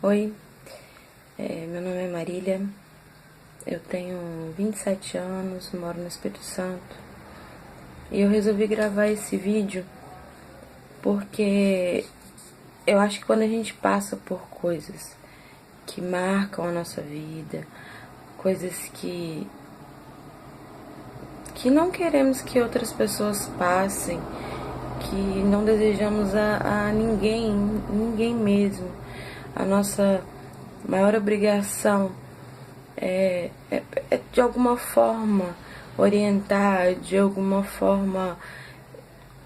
Oi, meu nome é Marília, eu tenho 27 anos, moro no Espírito Santo e eu resolvi gravar esse vídeo porque eu acho que quando a gente passa por coisas que marcam a nossa vida, coisas que não queremos que outras pessoas passem, que não desejamos a ninguém mesmo, a nossa maior obrigação é de alguma forma orientar, de alguma forma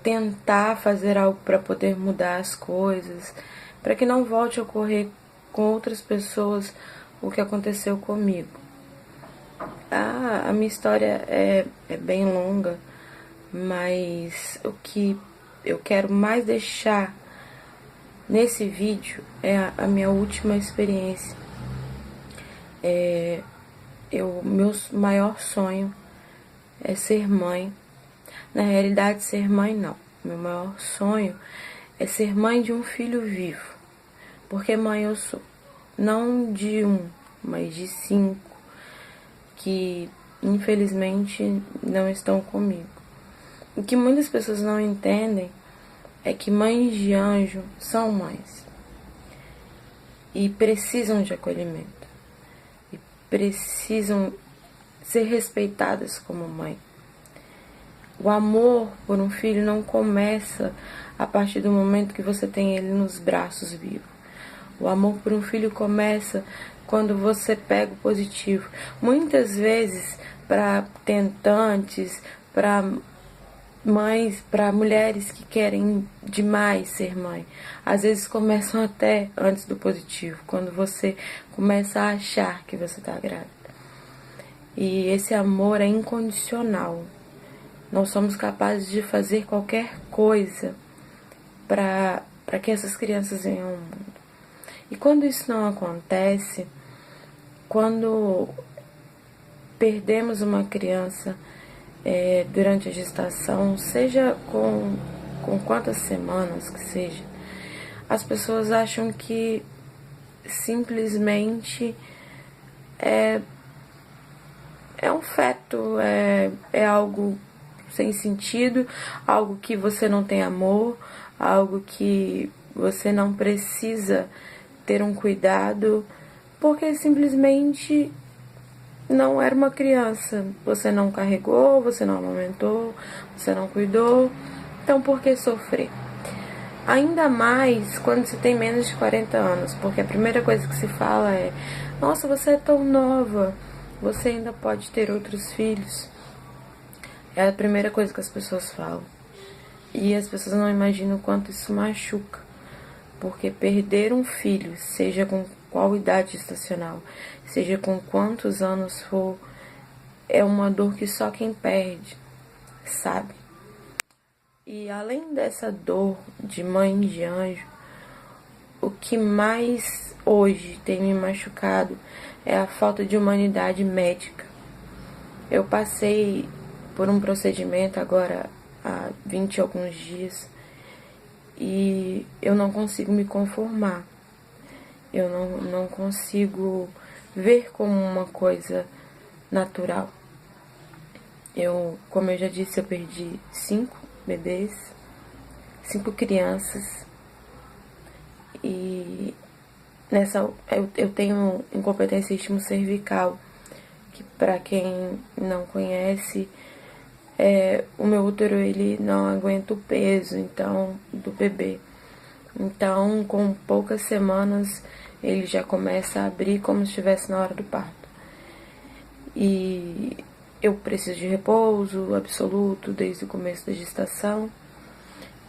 tentar fazer algo para poder mudar as coisas, para que não volte a ocorrer com outras pessoas o que aconteceu comigo. A minha história é bem longa, mas o que eu quero mais deixar nesse vídeo é a minha última experiência. Meu maior sonho é ser mãe. Na realidade, ser mãe não. Meu maior sonho é ser mãe de um filho vivo. Porque mãe eu sou. Não de um, mas de 5 que infelizmente não estão comigo. O que muitas pessoas não entendem é que mães de anjo são mães e precisam de acolhimento e precisam ser respeitadas como mãe. O amor por um filho não começa a partir do momento que você tem ele nos braços vivo. O amor por um filho começa quando você pega o positivo. Muitas vezes, para tentantes, para mães, para mulheres que querem demais ser mãe, às vezes começam até antes do positivo, quando você começa a achar que você está grávida. E esse amor é incondicional. Nós somos capazes de fazer qualquer coisa para que essas crianças venham ao mundo. E quando isso não acontece, quando perdemos uma criança durante a gestação, seja com quantas semanas que seja, as pessoas acham que simplesmente é um feto, é algo sem sentido, algo que você não tem amor, algo que você não precisa ter um cuidado, porque simplesmente não era uma criança. Você não carregou, você não amamentou, você não cuidou, então por que sofrer? Ainda mais quando você tem menos de 40 anos, porque a primeira coisa que se fala é: nossa, você é tão nova, você ainda pode ter outros filhos. É a primeira coisa que as pessoas falam. E as pessoas não imaginam o quanto isso machuca. Porque perder um filho, seja com qual idade gestacional, seja com quantos anos for, é uma dor que só quem perde sabe. E além dessa dor de mãe de anjo, o que mais hoje tem me machucado é a falta de humanidade médica. Eu passei por um procedimento agora há 20 e alguns dias e eu não consigo me conformar. Eu não consigo ver como uma coisa natural. Como eu já disse, eu perdi 5 bebês, 5 crianças. E eu tenho incompetência istmo-cervical, que para quem não conhece, o meu útero ele não aguenta o peso do bebê. Então, com poucas semanas, ele já começa a abrir como se estivesse na hora do parto. E eu preciso de repouso absoluto desde o começo da gestação,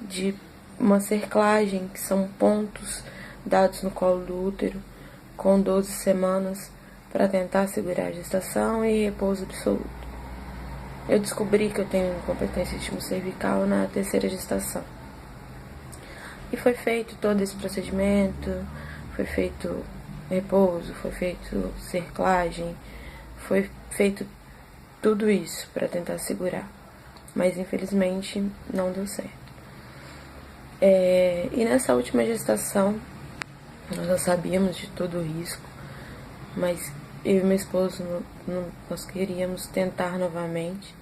de uma cerclagem, que são pontos dados no colo do útero, com 12 semanas, para tentar segurar a gestação, e repouso absoluto. Eu descobri que eu tenho incompetência istmo-cervical na 3ª gestação. E foi feito todo esse procedimento, foi feito repouso, foi feito cerclagem, foi feito tudo isso para tentar segurar. Mas infelizmente não deu certo. E nessa última gestação, Nós já sabíamos de todo o risco, mas eu e meu esposo nós queríamos tentar novamente.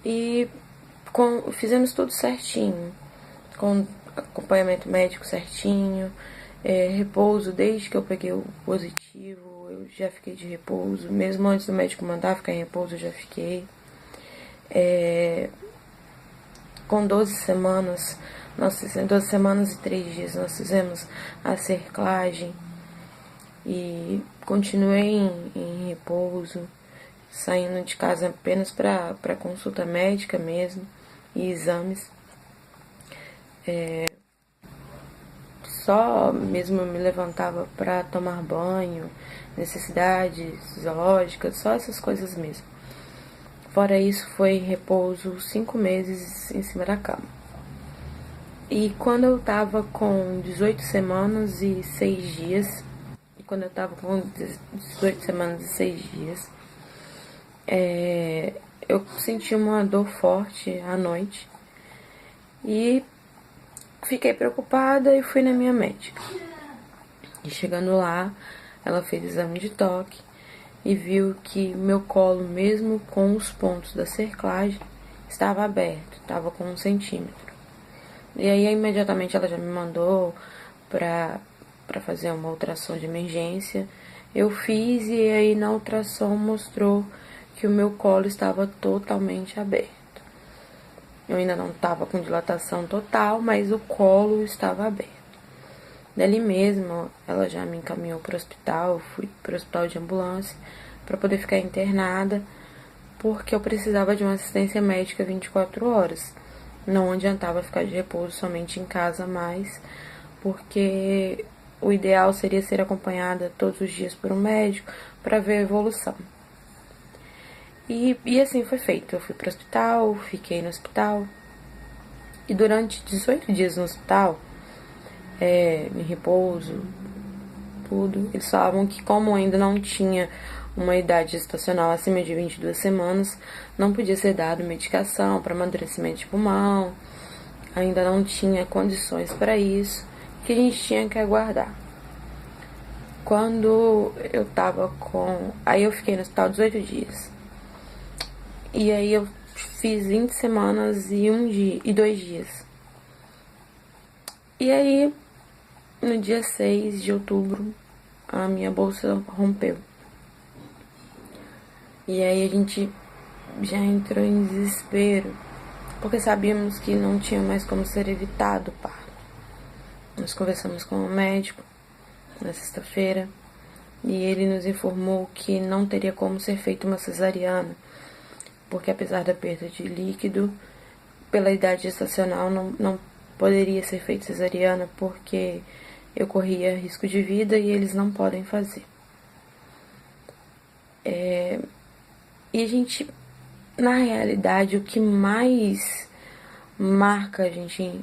E fizemos tudo certinho, com acompanhamento médico certinho, repouso. Desde que eu peguei o positivo, eu já fiquei de repouso. Mesmo antes do médico mandar ficar em repouso, eu já fiquei. Com 12 semanas, 12 semanas e 3 dias, nós fizemos a cerclagem e continuei em repouso, saindo de casa apenas para consulta médica mesmo e exames. Só mesmo eu me levantava para tomar banho, necessidades zoológicas, só essas coisas mesmo. Fora isso, foi repouso 5 meses em cima da cama. E quando eu tava com 18 semanas e 6 dias, eu senti uma dor forte à noite e fiquei preocupada e fui na minha médica. E chegando lá, ela fez exame de toque e viu que meu colo, mesmo com os pontos da cerclagem, estava aberto, estava com 1 centímetro. E aí imediatamente ela já me mandou para fazer uma ultrassom de emergência. Eu fiz e aí na ultrassom mostrou que o meu colo estava totalmente aberto. Eu ainda não estava com dilatação total, mas o colo estava aberto. Dali mesmo, ela já me encaminhou para o hospital, fui para o hospital de ambulância para poder ficar internada, porque eu precisava de uma assistência médica 24 horas. Não adiantava ficar de repouso somente em casa mais, porque o ideal seria ser acompanhada todos os dias por um médico para ver a evolução. E assim foi feito. Eu fui para o hospital, fiquei no hospital. E durante 18 dias no hospital, em repouso, tudo, eles falavam que como ainda não tinha uma idade gestacional acima de 22 semanas, não podia ser dado medicação para amadurecimento de pulmão, ainda não tinha condições para isso, que a gente tinha que aguardar. Quando eu tava com... Aí eu fiquei no hospital 18 dias. E aí eu fiz 20 semanas e 2 dias. E aí, no dia 6 de outubro, a minha bolsa rompeu. E aí a gente já entrou em desespero, porque sabíamos que não tinha mais como ser evitado o parto. Nós conversamos com o médico na sexta-feira e ele nos informou que não teria como ser feita uma cesariana, porque apesar da perda de líquido, pela idade gestacional não poderia ser feita cesariana, porque eu corria risco de vida e eles não podem fazer. E a gente, na realidade, o que mais marca a gente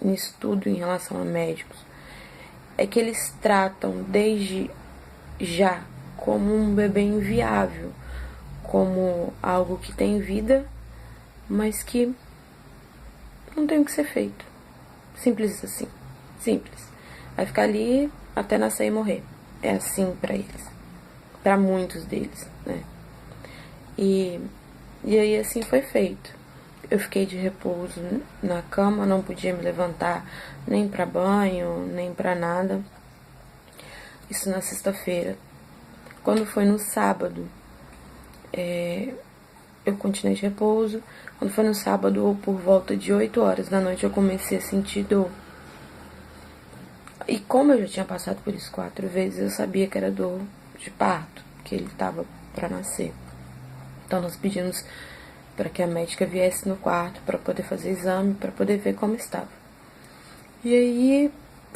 nisso tudo em relação a médicos é que eles tratam desde já como um bebê inviável, como algo que tem vida, mas que não tem o que ser feito. Simples assim. Simples. Vai ficar ali até nascer e morrer. É assim pra eles. Pra muitos deles, né? E aí assim foi feito. Eu fiquei de repouso na cama, não podia me levantar nem pra banho, nem pra nada. Isso na sexta-feira. Quando foi no sábado, eu continuei de repouso. Quando foi no sábado, por volta de 8 horas da noite, eu comecei a sentir dor. E como eu já tinha passado por isso 4 vezes, eu sabia que era dor de parto, que ele estava para nascer. Então nós pedimos para que a médica viesse no quarto para poder fazer exame, para poder ver como estava. E aí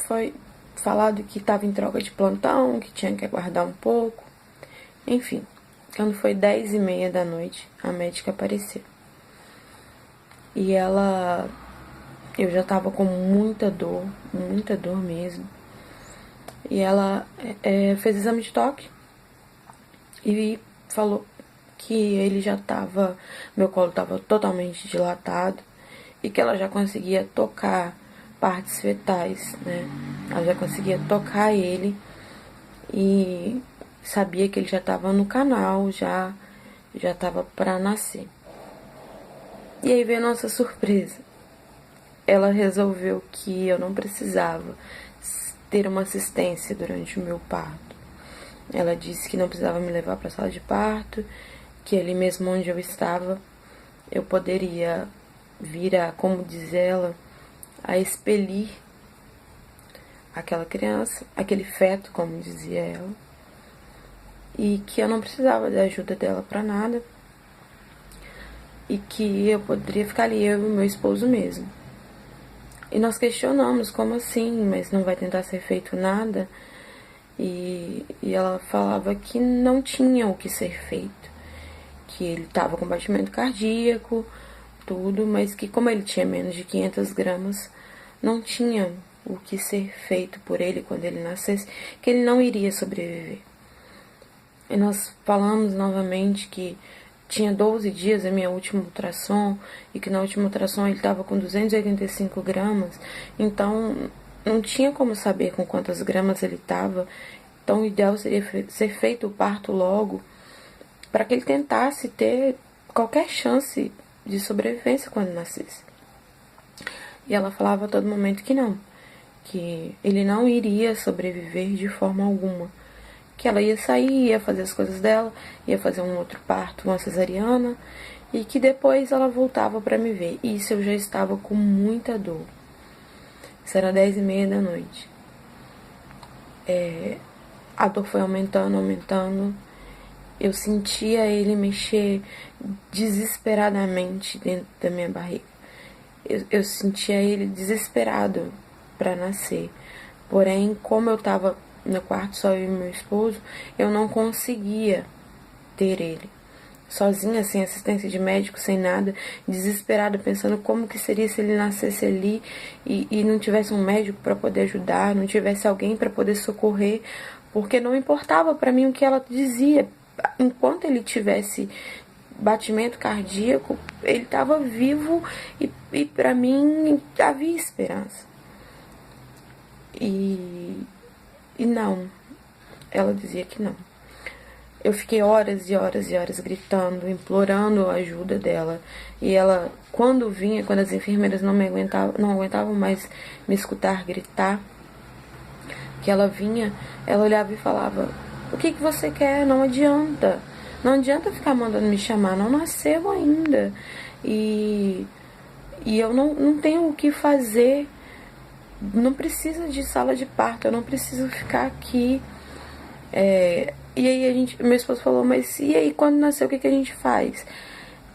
foi falado que estava em troca de plantão, que tinha que aguardar um pouco. Enfim, quando foi 10h30 da noite, a médica apareceu. E eu já tava com muita dor mesmo. E ela fez exame de toque e falou que meu colo tava totalmente dilatado e que ela já conseguia tocar partes fetais, né? Ela já conseguia tocar ele e sabia que ele já estava no canal, já estava para nascer. E aí veio a nossa surpresa. Ela resolveu que eu não precisava ter uma assistência durante o meu parto. Ela disse que não precisava me levar para a sala de parto, que ali mesmo onde eu estava, eu poderia vir a, como diz ela, a expelir aquela criança, aquele feto, como dizia ela, e que eu não precisava da ajuda dela para nada, e que eu poderia ficar ali, eu e meu esposo mesmo. E nós questionamos, como assim, mas não vai tentar ser feito nada? E ela falava que não tinha o que ser feito, que ele estava com batimento cardíaco, tudo, mas que como ele tinha menos de 500 gramas, não tinha o que ser feito por ele quando ele nascesse, que ele não iria sobreviver. E nós falamos novamente que tinha 12 dias a minha última ultrassom, e que na última ultrassom ele estava com 285 gramas, então não tinha como saber com quantas gramas ele estava, então o ideal seria ser feito o parto logo, para que ele tentasse ter qualquer chance de sobrevivência quando nascesse. E ela falava a todo momento que não, que ele não iria sobreviver de forma alguma, que ela ia sair, ia fazer as coisas dela, ia fazer um outro parto, uma cesariana, e que depois ela voltava para me ver. E isso eu já estava com muita dor. Isso era 10h30 da noite. A dor foi aumentando, aumentando. Eu sentia ele mexer desesperadamente dentro da minha barriga. Eu sentia ele desesperado para nascer. Porém, como eu estava no quarto só eu e meu esposo, eu não conseguia ter ele. Sozinha, sem assistência de médico, sem nada, desesperada, pensando como que seria se ele nascesse ali e não tivesse um médico para poder ajudar, não tivesse alguém para poder socorrer, porque não importava para mim o que ela dizia. Enquanto ele tivesse batimento cardíaco, ele estava vivo e para mim havia esperança. E não, ela dizia que não. Eu fiquei horas e horas e horas gritando, implorando a ajuda dela. E ela, quando vinha, quando as enfermeiras não aguentavam mais me escutar gritar, que ela vinha, ela olhava e falava: o que você quer? Não adianta. Não adianta ficar mandando me chamar, não nasceu ainda. E eu não tenho o que fazer. Não precisa de sala de parto, eu não preciso ficar aqui. E aí meu esposo falou: mas e aí quando nascer, o que a gente faz?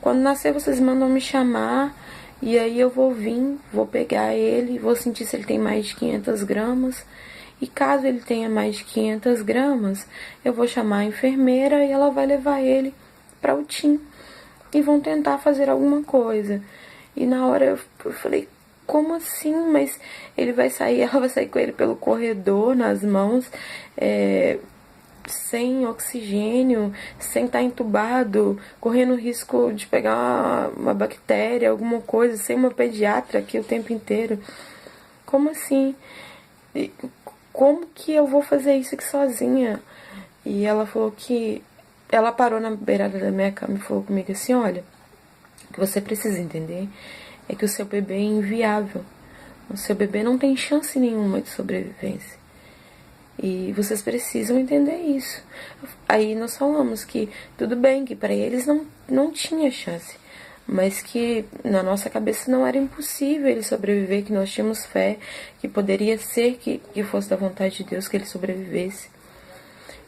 Quando nascer vocês mandam me chamar, e aí eu vou vir, vou pegar ele, vou sentir se ele tem mais de 500 gramas. E caso ele tenha mais de 500 gramas, eu vou chamar a enfermeira e ela vai levar ele para o TIM. E vão tentar fazer alguma coisa. E na hora eu falei: como assim? Mas ele vai sair, ela vai sair com ele pelo corredor, nas mãos, sem oxigênio, sem estar entubado, correndo risco de pegar uma bactéria, alguma coisa, sem uma pediatra aqui o tempo inteiro. Como assim? Como que eu vou fazer isso aqui sozinha? E ela falou que... Ela parou na beirada da minha cama e falou comigo assim: olha, o que você precisa entender é que o seu bebê é inviável. O seu bebê não tem chance nenhuma de sobrevivência. E vocês precisam entender isso. Aí nós falamos que tudo bem, que para eles não tinha chance, mas que na nossa cabeça não era impossível ele sobreviver, que nós tínhamos fé, que poderia ser que fosse da vontade de Deus que ele sobrevivesse.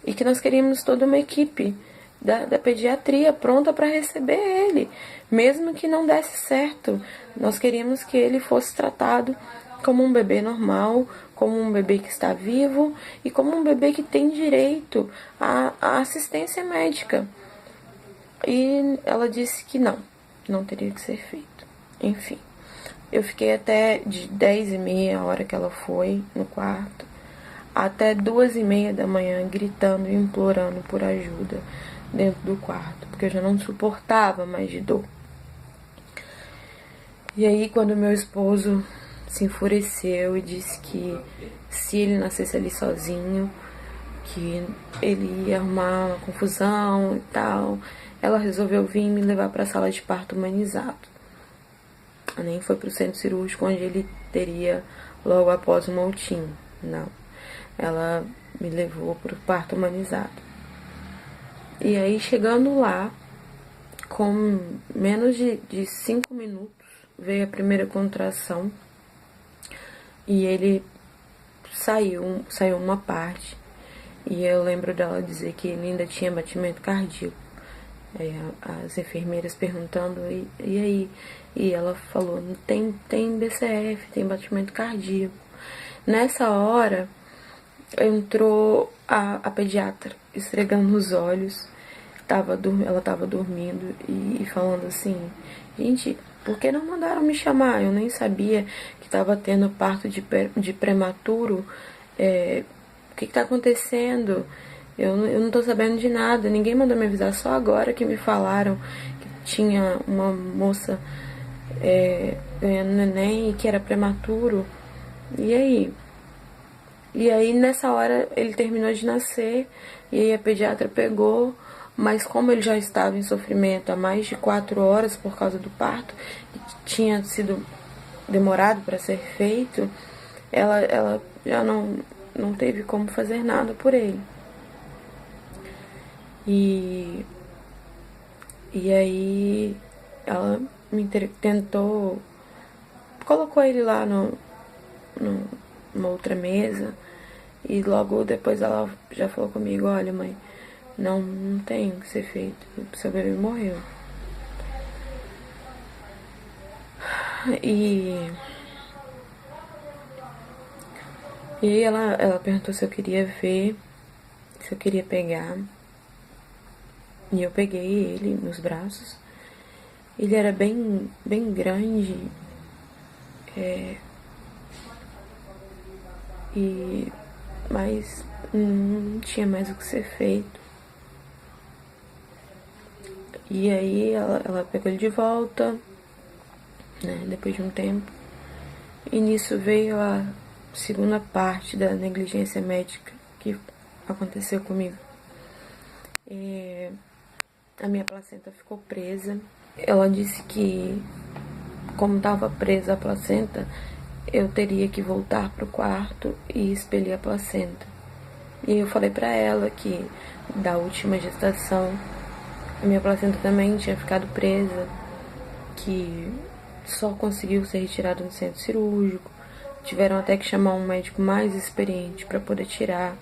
E que nós queríamos toda uma equipe da pediatria pronta para receber ele, mesmo que não desse certo. Nós queríamos que ele fosse tratado como um bebê normal, como um bebê que está vivo e como um bebê que tem direito à assistência médica. E ela disse que não teria que ser feito. Enfim, eu fiquei até de 10h30, a hora que ela foi no quarto, até 2h30 da manhã, gritando e implorando por ajuda dentro do quarto, porque eu já não suportava mais de dor. E aí, quando meu esposo se enfureceu e disse que se ele nascesse ali sozinho, que ele ia arrumar uma confusão e tal. Ela resolveu vir me levar para a sala de parto humanizado. Nem foi para o centro cirúrgico onde ele teria logo após o montinho, não. Ela me levou para o parto humanizado. E aí, chegando lá, com menos de 5 minutos, veio a primeira contração e ele saiu uma parte. E eu lembro dela dizer que ele ainda tinha batimento cardíaco. As enfermeiras perguntando, e aí? E ela falou, tem BCF, tem batimento cardíaco. Nessa hora, entrou a pediatra, esfregando os olhos. Ela estava dormindo e falando assim, gente, por que não mandaram me chamar? Eu nem sabia que estava tendo parto de prematuro. O que está acontecendo? Eu não tô sabendo de nada, ninguém mandou me avisar, só agora que me falaram que tinha uma moça ganhando neném e que era prematuro. E aí? E aí nessa hora ele terminou de nascer e aí a pediatra pegou, mas como ele já estava em sofrimento há mais de 4 horas por causa do parto, que tinha sido demorado para ser feito, ela já não teve como fazer nada por ele. E aí ela tentou, colocou ele lá numa outra mesa e logo depois ela já falou comigo, olha mãe, não tem o que ser feito, seu bebê morreu. E aí ela perguntou se eu queria ver, se eu queria pegar. E eu peguei ele nos braços. Ele era bem grande. Mas não tinha mais o que ser feito. E aí ela pegou ele de volta, né, depois de um tempo. E nisso veio a segunda parte da negligência médica que aconteceu comigo. A minha placenta ficou presa. Ela disse que, como estava presa a placenta, eu teria que voltar pro quarto e expelir a placenta. E eu falei pra ela que da última gestação a minha placenta também tinha ficado presa, que só conseguiu ser retirada no centro cirúrgico. Tiveram até que chamar um médico mais experiente para poder tirar.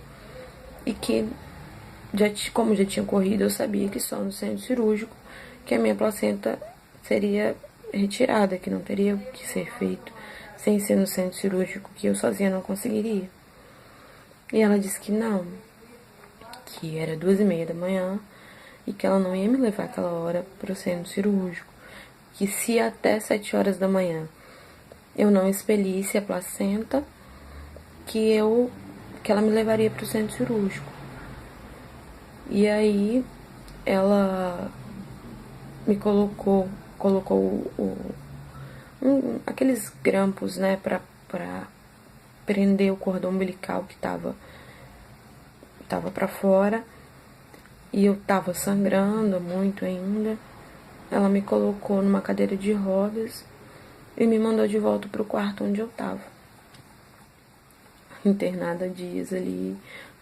E que, como já tinha ocorrido, eu sabia que só no centro cirúrgico que a minha placenta seria retirada, que não teria o que ser feito sem ser no centro cirúrgico, que eu sozinha não conseguiria. E ela disse que não, que era 2h30 da manhã e que ela não ia me levar aquela hora para o centro cirúrgico, que se até 7 horas da manhã eu não expelisse a placenta, que ela me levaria para o centro cirúrgico. E aí ela me colocou aqueles grampos, né, pra prender o cordão umbilical que tava pra fora. E eu tava sangrando muito ainda. Ela me colocou numa cadeira de rodas e me mandou de volta pro quarto onde eu tava. Internada há dias ali,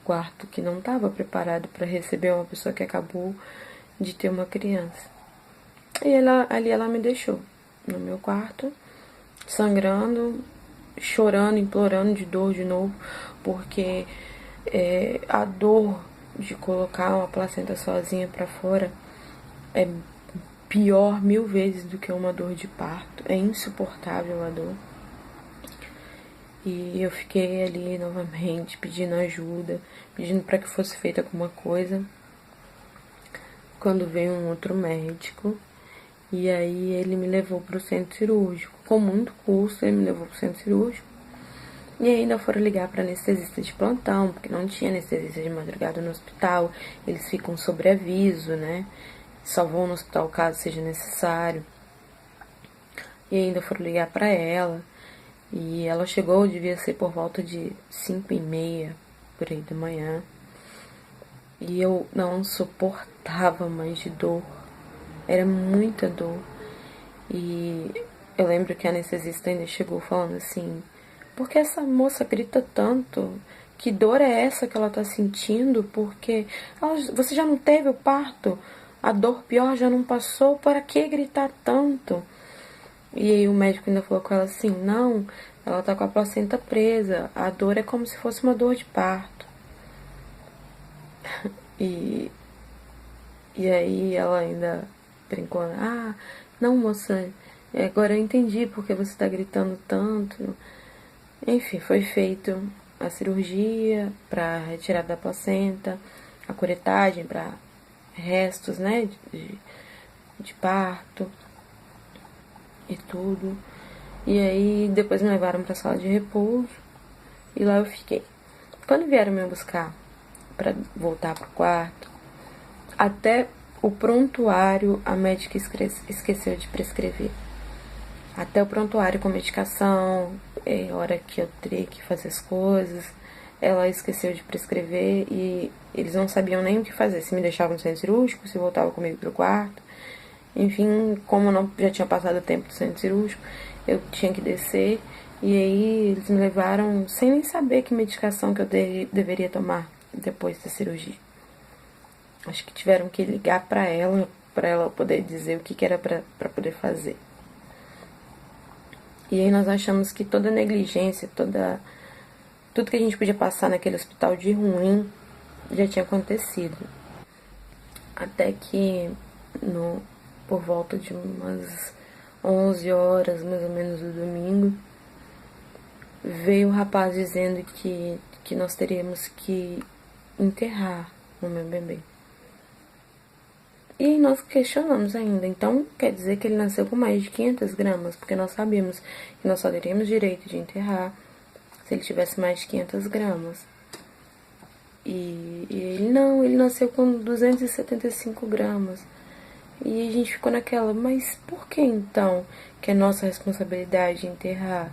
quarto que não tava preparado para receber uma pessoa que acabou de ter uma criança. E ali ela me deixou no meu quarto, sangrando, chorando, implorando de dor de novo, porque a dor de colocar uma placenta sozinha pra fora é pior 1000 vezes do que uma dor de parto. É insuportável a dor. E eu fiquei ali novamente pedindo ajuda, pedindo para que fosse feita alguma coisa. Quando veio um outro médico, e aí ele me levou para o centro cirúrgico. Com muito custo, ele me levou para o centro cirúrgico. E ainda foram ligar para anestesista de plantão, porque não tinha anestesista de madrugada no hospital. Eles ficam sob aviso, né? Só vão no hospital caso seja necessário. E ainda foram ligar para ela. E ela chegou, devia ser por volta de 5h30, por aí da manhã. E eu não suportava mais de dor. Era muita dor. E eu lembro que a anestesista ainda chegou falando assim: por que essa moça grita tanto? Que dor é essa que ela tá sentindo? Porque você já não teve o parto? A dor pior já não passou? Para que gritar tanto? E aí o médico ainda falou com ela assim: não, ela tá com a placenta presa. A dor é como se fosse uma dor de parto. E, e aí ela ainda brincou: ah, não, moça, agora eu entendi porque você tá gritando tanto. Enfim, foi feito a cirurgia para retirada da placenta, a curetagem para restos, né, de parto e tudo. E aí depois me levaram para a sala de repouso e lá eu fiquei. Quando vieram me buscar para voltar pro quarto, até o prontuário a médica esqueceu de prescrever. Até o prontuário com medicação, hora que eu teria que fazer as coisas, ela esqueceu de prescrever e eles não sabiam nem o que fazer, se me deixavam no centro cirúrgico, se voltava comigo pro quarto. Enfim, como eu não, já tinha passado o tempo do centro cirúrgico, eu tinha que descer e aí eles me levaram sem nem saber que medicação que eu deveria tomar depois da cirurgia. Acho que tiveram que ligar para ela poder dizer o que era para poder fazer. E aí nós achamos que toda negligência, tudo que a gente podia passar naquele hospital de ruim já tinha acontecido. Até que por volta de umas 11 horas, mais ou menos, do domingo, veio o rapaz dizendo que nós teríamos que enterrar o meu bebê. E aí nós questionamos ainda, então quer dizer que ele nasceu com mais de 500 gramas, porque nós sabíamos que nós só teríamos direito de enterrar se ele tivesse mais de 500 gramas. E ele não, ele nasceu com 275 gramas. E a gente ficou naquela, mas por que então que é nossa responsabilidade enterrar?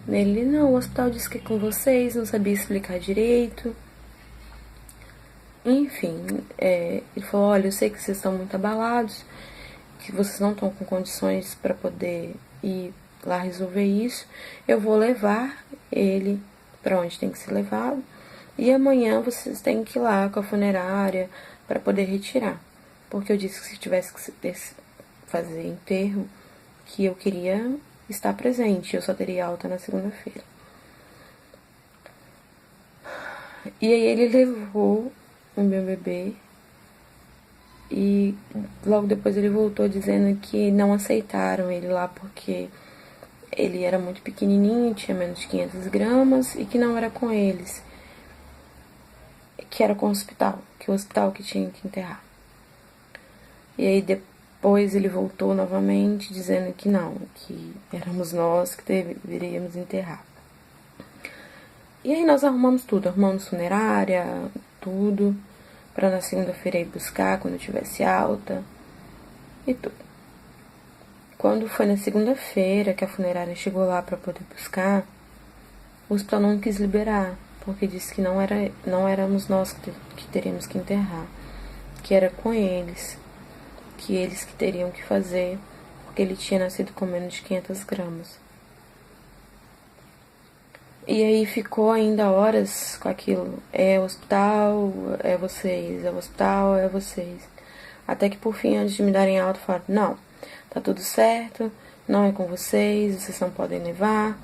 Ele, não, o hospital disse que é com vocês, não sabia explicar direito. Enfim, ele falou, olha, eu sei que vocês estão muito abalados, que vocês não estão com condições para poder ir lá resolver isso. Eu vou levar ele para onde tem que ser levado. E amanhã vocês têm que ir lá com a funerária para poder retirar. Porque eu disse que se tivesse que fazer enterro, que eu queria estar presente. Eu só teria alta na segunda-feira. E aí ele levou o meu bebê e logo depois ele voltou dizendo que não aceitaram ele lá porque ele era muito pequenininho, tinha menos de 500 gramas e que não era com eles, que era com o hospital, que o hospital que tinha que enterrar. E aí depois ele voltou novamente dizendo que não, que éramos nós que deveríamos enterrar. E aí nós arrumamos tudo, arrumamos funerária, tudo, para na segunda-feira ir buscar quando eu tivesse alta e tudo. Quando foi na segunda-feira que a funerária chegou lá para poder buscar, o hospital não quis liberar, porque disse que não éramos nós que teríamos que enterrar, que era com eles, que eles que teriam que fazer, porque ele tinha nascido com menos de 500 gramas. E aí ficou ainda horas com aquilo, é o hospital, é vocês, é o hospital, é vocês. Até que por fim, antes de me darem alta, falaram, não, tá tudo certo, não é com vocês, vocês não podem levar,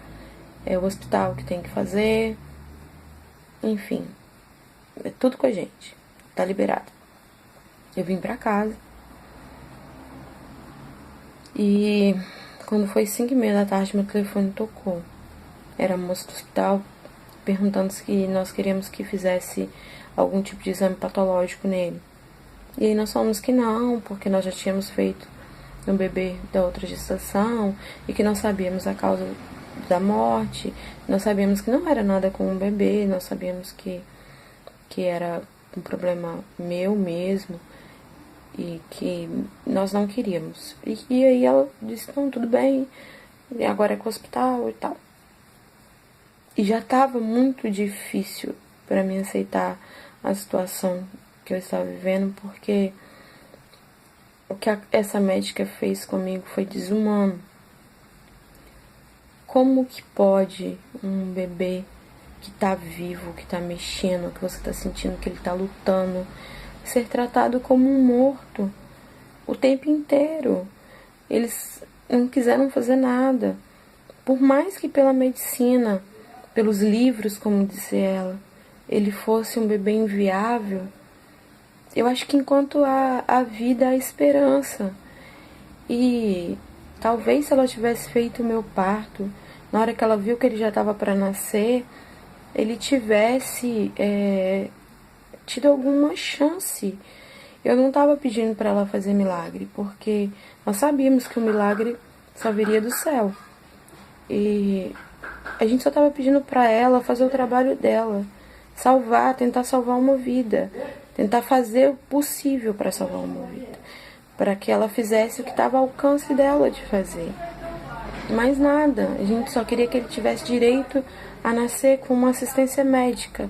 é o hospital que tem que fazer. Enfim, é tudo com a gente, tá liberado. Eu vim pra casa e quando foi 5h30 da tarde, meu telefone tocou. Era a moça do hospital perguntando se nós queríamos que fizesse algum tipo de exame patológico nele. E aí nós falamos que não, porque nós já tínhamos feito no bebê da outra gestação e que nós sabíamos a causa da morte, nós sabíamos que não era nada com o bebê, nós sabíamos que era um problema meu mesmo e que nós não queríamos. E aí ela disse, não, tudo bem, agora é com o hospital e tal. E já estava muito difícil para mim aceitar a situação que eu estava vivendo, porque o que essa médica fez comigo foi desumano. Como que pode um bebê que tá vivo, que tá mexendo, que você tá sentindo que ele tá lutando, ser tratado como um morto o tempo inteiro? Eles não quiseram fazer nada. Por mais que pela medicina, pelos livros, como disse ela, ele fosse um bebê inviável, eu acho que enquanto há vida, há esperança. E talvez se ela tivesse feito o meu parto, na hora que ela viu que ele já estava para nascer, ele tivesse tido alguma chance. Eu não estava pedindo para ela fazer milagre, porque nós sabíamos que o milagre só viria do céu. E a gente só estava pedindo para ela fazer o trabalho dela, tentar salvar uma vida, tentar fazer o possível para salvar uma vida, para que ela fizesse o que estava ao alcance dela de fazer. Mais nada, a gente só queria que ele tivesse direito a nascer com uma assistência médica.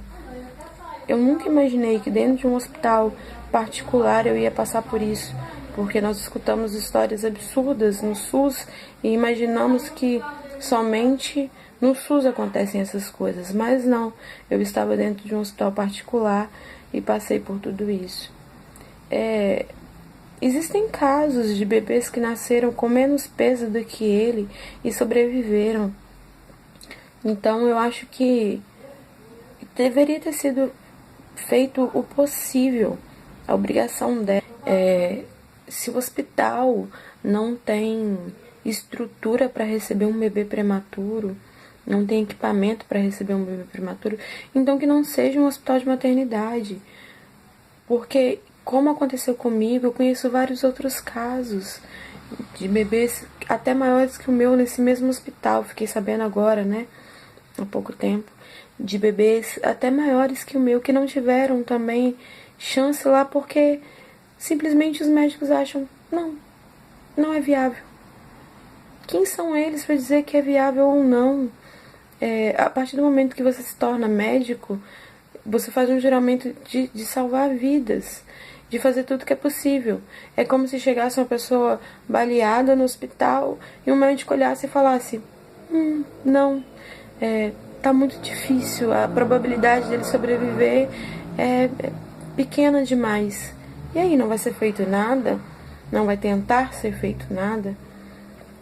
Eu nunca imaginei que dentro de um hospital particular eu ia passar por isso, porque nós escutamos histórias absurdas no SUS e imaginamos que somente no SUS acontecem essas coisas, mas não, eu estava dentro de um hospital particular e passei por tudo isso. Existem casos de bebês que nasceram com menos peso do que ele e sobreviveram. Então eu acho que deveria ter sido feito o possível. A obrigação dela se o hospital não tem estrutura para receber um bebê prematuro, não tem equipamento para receber um bebê prematuro, então que não seja um hospital de maternidade. Porque, como aconteceu comigo, eu conheço vários outros casos de bebês até maiores que o meu nesse mesmo hospital. Fiquei sabendo agora, né, há pouco tempo, de bebês até maiores que o meu que não tiveram também chance lá porque simplesmente os médicos acham, não é viável. Quem são eles para dizer que é viável ou não? A partir do momento que você se torna médico, você faz um juramento de salvar vidas, de fazer tudo que é possível. É como se chegasse uma pessoa baleada no hospital e um médico olhasse e falasse: não, tá muito difícil, a probabilidade dele sobreviver é pequena demais. E aí, não vai ser feito nada? Não vai tentar ser feito nada?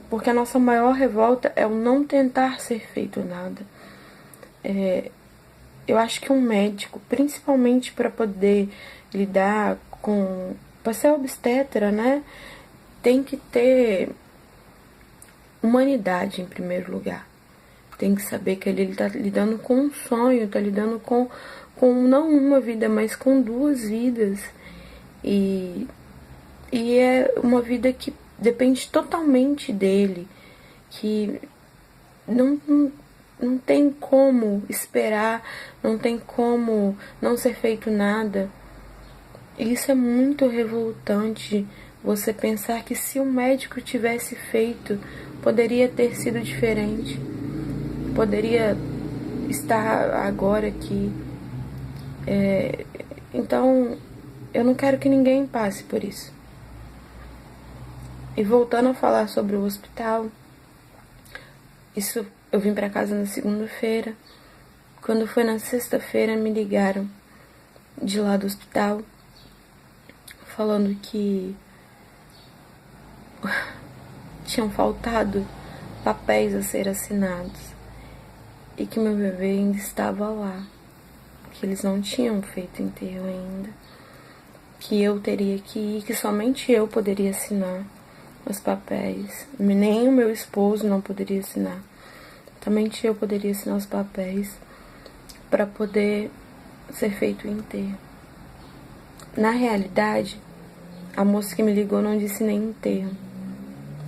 Porque a nossa maior revolta é o não tentar ser feito nada. Eu acho que um médico, principalmente para poder lidar com... para ser obstetra, né? Tem que ter humanidade em primeiro lugar. Tem que saber que ele está lidando com um sonho, está lidando com não uma vida, mas com duas vidas. E é uma vida que depende totalmente dele, que não tem como esperar, não tem como não ser feito nada. E isso é muito revoltante, você pensar que se o médico tivesse feito, poderia ter sido diferente. Poderia estar agora aqui. Então, eu não quero que ninguém passe por isso. E voltando a falar sobre o hospital, isso eu vim para casa na segunda-feira. Quando foi na sexta-feira, me ligaram de lá do hospital, falando que tinham faltado papéis a ser assinados e que meu bebê ainda estava lá, que eles não tinham feito enterro ainda, que eu teria que ir, que somente eu poderia assinar os papéis, nem o meu esposo não poderia assinar, somente eu poderia assinar os papéis para poder ser feito o enterro. Na realidade, a moça que me ligou não disse nem enterro.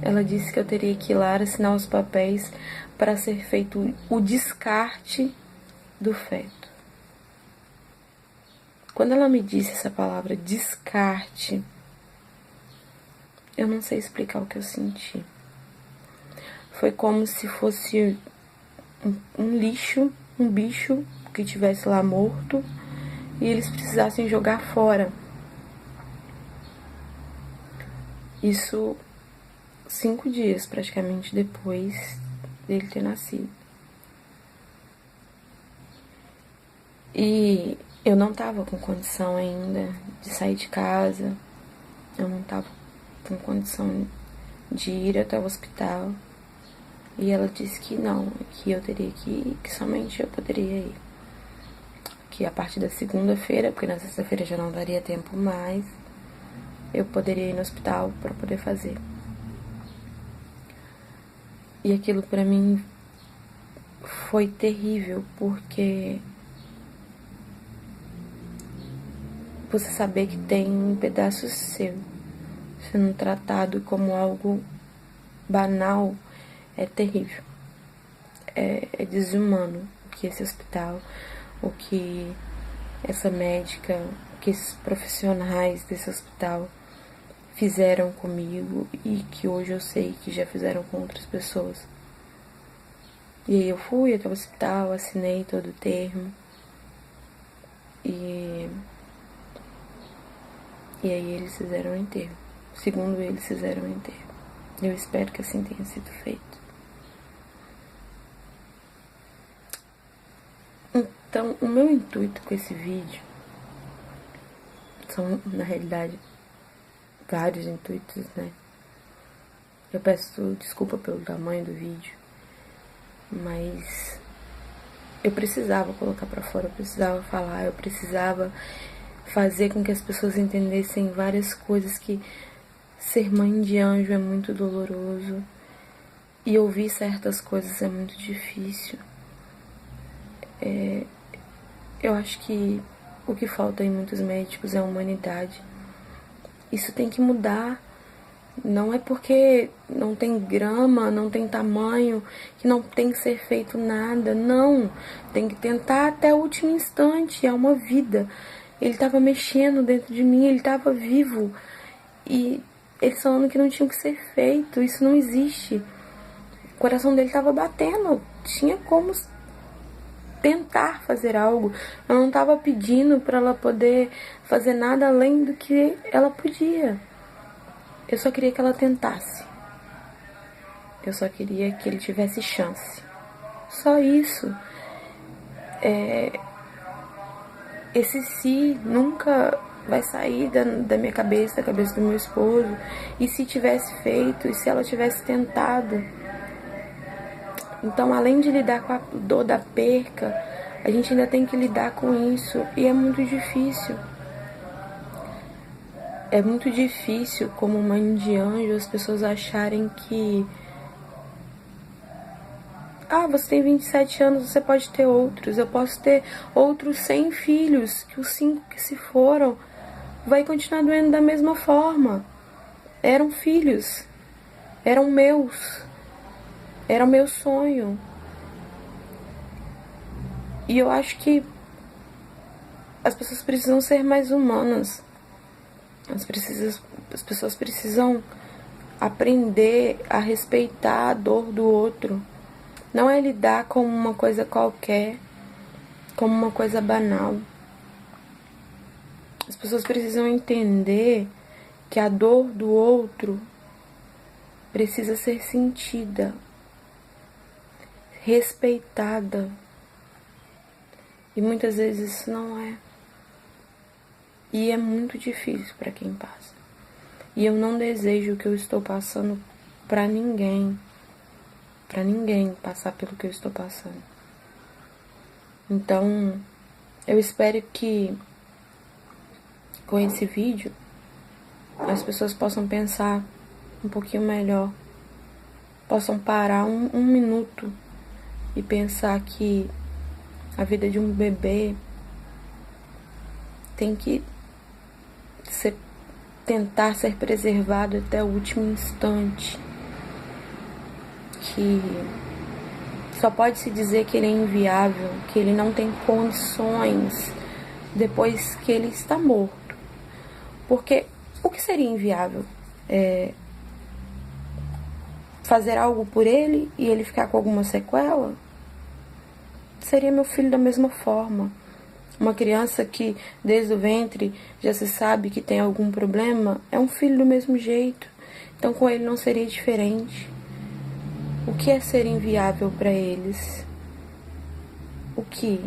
Ela disse que eu teria que ir lá assinar os papéis para ser feito o descarte do feto. Quando ela me disse essa palavra, descarte, eu não sei explicar o que eu senti. Foi como se fosse um lixo um bicho que tivesse lá morto e eles precisassem jogar fora. Isso 5 dias praticamente depois dele ter nascido. E eu não tava com condição ainda de sair de casa, eu não tava com condição de ir até o hospital. E ela disse que não, que eu teria que ir, que somente eu poderia ir. Que a partir da segunda-feira, porque na sexta-feira já não daria tempo mais, eu poderia ir no hospital para poder fazer. E aquilo para mim foi terrível, porque você saber que tem um pedaço seu sendo tratado como algo banal é terrível. É desumano o que esse hospital, o que essa médica, o que esses profissionais desse hospital fizeram comigo e que hoje eu sei que já fizeram com outras pessoas. E aí eu fui até o hospital, assinei todo o termo e aí eles fizeram o enterro. Segundo eles, fizeram o enterro. Eu espero que assim tenha sido feito. Então, o meu intuito com esse vídeo são, na realidade, vários intuitos, né? Eu peço desculpa pelo tamanho do vídeo, mas eu precisava colocar pra fora, eu precisava falar, eu precisava fazer com que as pessoas entendessem várias coisas, que ser mãe de anjo é muito doloroso e ouvir certas coisas é muito difícil. Eu acho que o que falta em muitos médicos é a humanidade. Isso tem que mudar. Não é porque não tem grama, não tem tamanho, que não tem que ser feito nada. Não, tem que tentar até o último instante. É uma vida. Ele estava mexendo dentro de mim, ele estava vivo. E eles falando que não tinha que ser feito. Isso não existe. O coração dele estava batendo. Tinha como tentar fazer algo. Eu não estava pedindo para ela poder fazer nada além do que ela podia. Eu só queria que ela tentasse. Eu só queria que ele tivesse chance. Só isso. Esse si nunca vai sair da minha cabeça, da cabeça do meu esposo. E se tivesse feito, e se ela tivesse tentado. Então, além de lidar com a dor da perca, a gente ainda tem que lidar com isso. E é muito difícil. É muito difícil, como mãe de anjo, as pessoas acharem que... Ah, você tem 27 anos, você pode ter outros. Eu posso ter outros 100 filhos, que os 5 que se foram vai continuar doendo da mesma forma. Eram filhos. Eram meus. Era o meu sonho. E eu acho que as pessoas precisam ser mais humanas. As pessoas precisam aprender a respeitar a dor do outro. Não é lidar como uma coisa qualquer, como uma coisa banal. As pessoas precisam entender que a dor do outro precisa ser sentida, respeitada. E muitas vezes isso não é. E é muito difícil para quem passa. E eu não desejo o que eu estou passando para ninguém. Para ninguém passar pelo que eu estou passando. Então, eu espero que com esse vídeo as pessoas possam pensar um pouquinho melhor. Possam parar um minuto e pensar que a vida de um bebê tem que tentar ser preservado até o último instante. Que só pode se dizer que ele é inviável, que ele não tem condições depois que ele está morto. Porque o que seria inviável? Fazer algo por ele e ele ficar com alguma sequela? seria meu filho da mesma forma. Uma criança que desde o ventre já se sabe que tem algum problema é um filho do mesmo jeito. Então com ele não seria diferente. O que é ser inviável para eles? O que?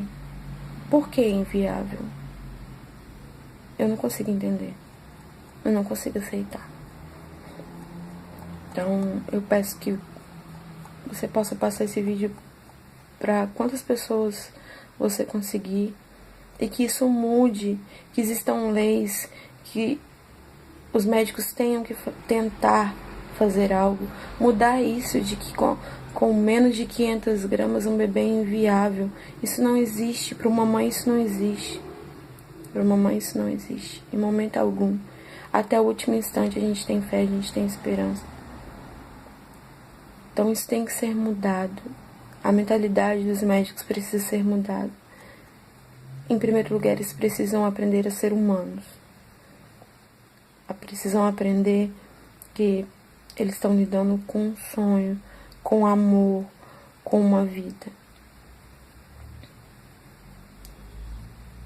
Por que inviável? Eu não consigo entender. Eu não consigo aceitar. Então eu peço que você possa passar esse vídeo para quantas pessoas você conseguir e que isso mude, que existam leis, que os médicos tenham que tentar fazer algo, mudar isso de que com menos de 500 gramas um bebê é inviável. Isso não existe, para uma mãe isso não existe. Para uma mãe isso não existe, em momento algum. Até o último instante a gente tem fé, a gente tem esperança. Então isso tem que ser mudado. A mentalidade dos médicos precisa ser mudada. Em primeiro lugar, eles precisam aprender a ser humanos. Precisam aprender que eles estão lidando com um sonho, com amor, com uma vida.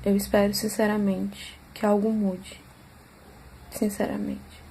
Eu espero sinceramente que algo mude. Sinceramente.